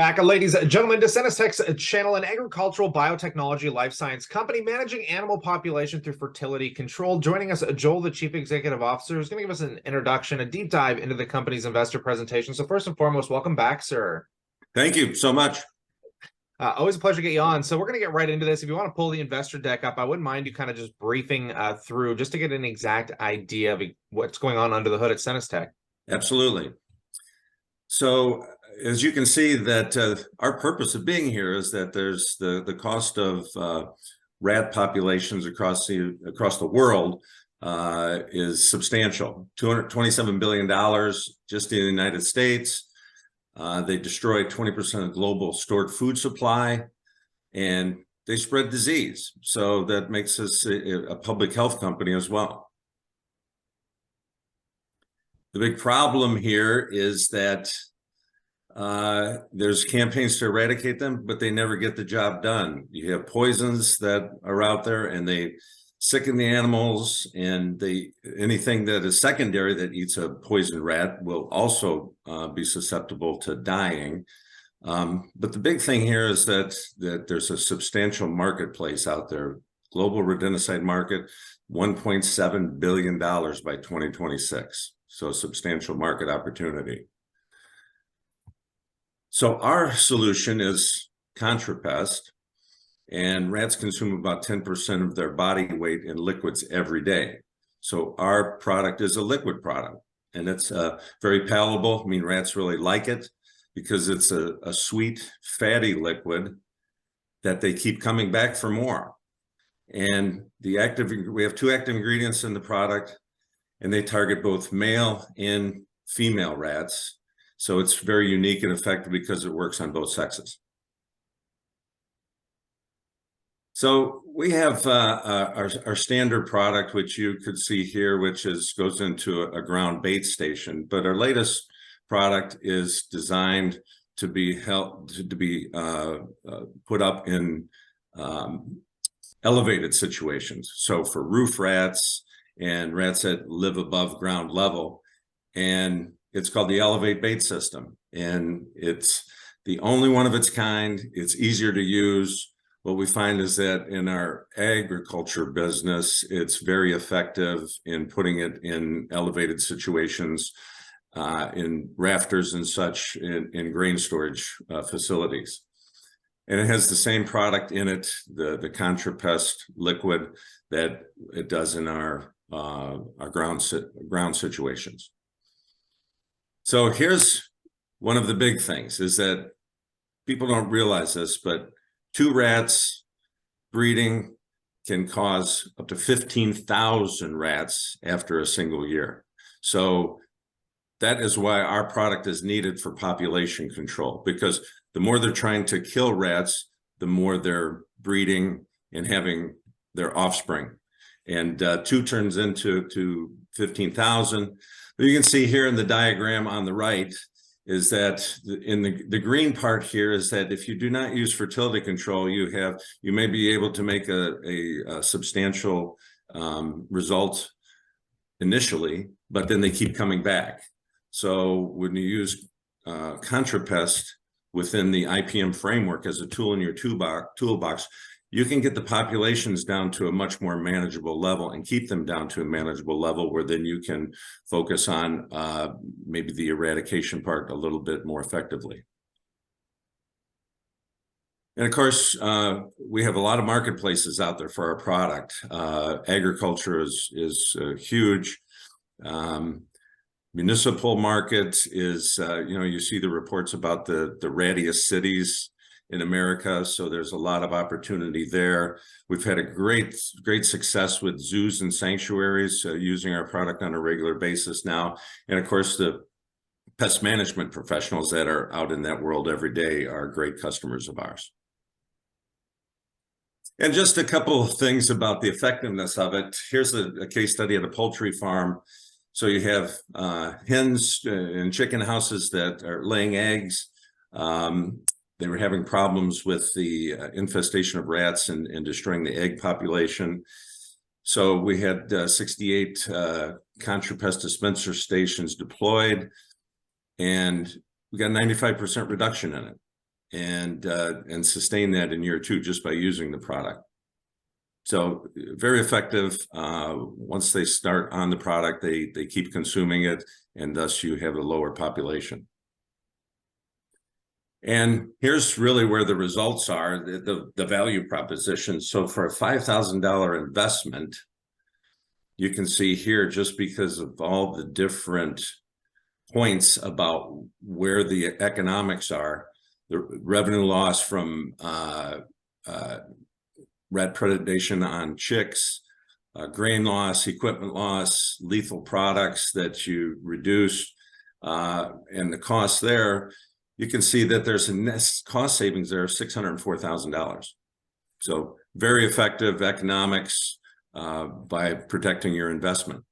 back, ladies and gentlemen, to Senestech's channel, an agricultural biotechnology life science company managing animal population through fertility control. Joining us, Joel, the Chief Executive Officer, is going to give us an introduction, a deep dive into the company's investor presentation. So first and foremost, welcome back, sir. Thank you so much. Always a pleasure to get you on. So we're going to get right into this. If you want to pull the investor deck up, I wouldn't mind you kind of just briefing through just to get an exact idea of what's going on under the hood at Senestech. Absolutely. So as you can see that our purpose of being here is that there's the cost of rat populations across the world is substantial. $227 billion just in the United States. They destroy 20% of global stored food supply, and they spread disease. So that makes us a public health company as well. The big problem here is that there's campaigns to eradicate them, but they never get the job done. You have poisons that are out there and they sicken the animals, and anything that is secondary that eats a poisoned rat will also be susceptible to dying. But the big thing here is that there's a substantial marketplace out there. Global rodenticide market, $1.7 billion by 2026. So a substantial market opportunity. So our solution is ContraPest, and rats consume about 10% of their body weight in liquids every day. So our product is a liquid product, and it's very palatable. I mean, rats really like it because it's a sweet, fatty liquid that they keep coming back for more. And we have two active ingredients in the product, and they target both male and female rats. So it's very unique and effective because it works on both sexes. So we have our standard product, which you could see here, which goes into a ground bait station. But our latest product is designed to be put up in elevated situations. So for roof rats and rats that live above ground level, and it's called the Elevate Bait System, and it's the only one of its kind. It's easier to use. What we find is that in our agriculture business, it's very effective in putting it in elevated situations, in rafters and such, in grain storage facilities. And it has the same product in it, the ContraPest liquid, that it does in our ground situations. So here's one of the big things, is that people don't realize this, but 2 rats breeding can cause up to 15,000 rats after a single year. So that is why our product is needed for population control, because the more they're trying to kill rats, the more they're breeding and having their offspring. And 2 turns into 15,000. But you can see here in the diagram on the right is that in the green part here is that if you do not use fertility control, you may be able to make a substantial result initially, but then they keep coming back. So when you use ContraPest within the IPM framework as a tool in your toolbox, you can get the populations down to a much more manageable level and keep them down to a manageable level where then you can focus on maybe the eradication part a little bit more effectively. And of course, we have a lot of marketplaces out there for our product. Agriculture is huge. Municipal market is, you see the reports about the rattiest cities in America, so there's a lot of opportunity there. We've had a great success with zoos and sanctuaries using our product on a regular basis now. And of course, the pest management professionals that are out in that world every day are great customers of ours. And just a couple of things about the effectiveness of it. Here's a case study at a poultry farm. So you have hens and chicken houses that are laying eggs. They were having problems with the infestation of rats and destroying the egg population. So we had 68 ContraPest dispenser stations deployed, and we got 95% reduction in it. and sustain that in year 2 just by using the product. So very effective. Once they start on the product, they keep consuming it, and thus you have a lower population. And here's really where the results are, the value proposition. So for a $5,000 investment, you can see here, just because of all the different points about where the economics are, the revenue loss from rat predation on chicks, grain loss, equipment loss, lethal products that you reduce, and the cost there, you can see that there's a net cost savings there of $604,000. So very effective economics by protecting your investment.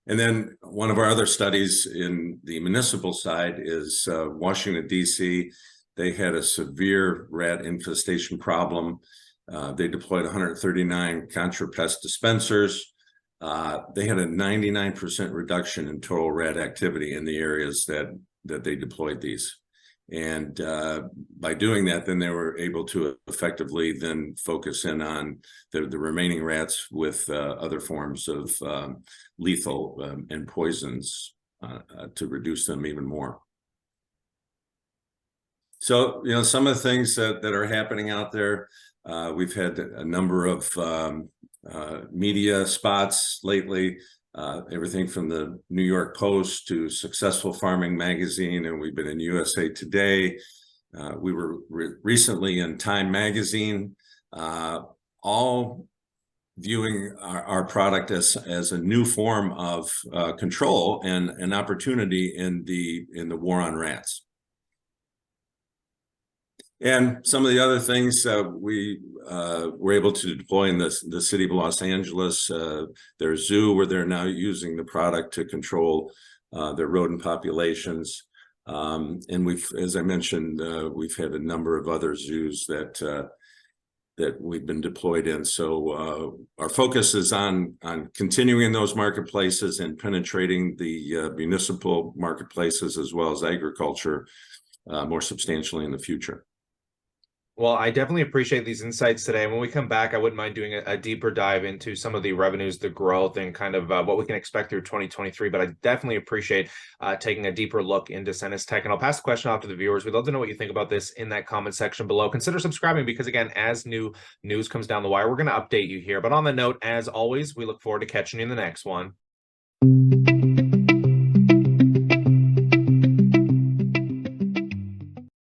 And then one of our other studies in the municipal side is Washington, D.C. They had a severe rat infestation problem. They deployed 139 ContraPest dispensers. They had a 99% reduction in total rat activity in the areas that they deployed these. And by doing that, then they were able to effectively then focus in on the remaining rats with other forms of lethal and poisons to reduce them even more. So, you know, some of the things that are happening out there, we've had a number of media spots lately, everything from the New York Post to Successful Farming Magazine, and we've been in USA Today. We were recently in Time Magazine, all viewing our product as a new form of control and an opportunity in the war on rats. And some of the other things we were able to deploy in the city of Los Angeles, their zoo, where they're now using the product to control their rodent populations. And we've, as I mentioned, we've had a number of other zoos that we've been deployed in. So our focus is on continuing in those marketplaces and penetrating the municipal marketplaces as well as agriculture more substantially in the future. Well, I definitely appreciate these insights today. When we come back, I wouldn't mind doing a deeper dive into some of the revenues, the growth, and kind of what we can expect through 2023. But I definitely appreciate taking a deeper look into Senestech. And I'll pass the question off to the viewers. We'd love to know what you think about this in that comment section below. Consider subscribing because, again, as new news comes down the wire, we're going to update you here. But on the note, as always, we look forward to catching you in the next one.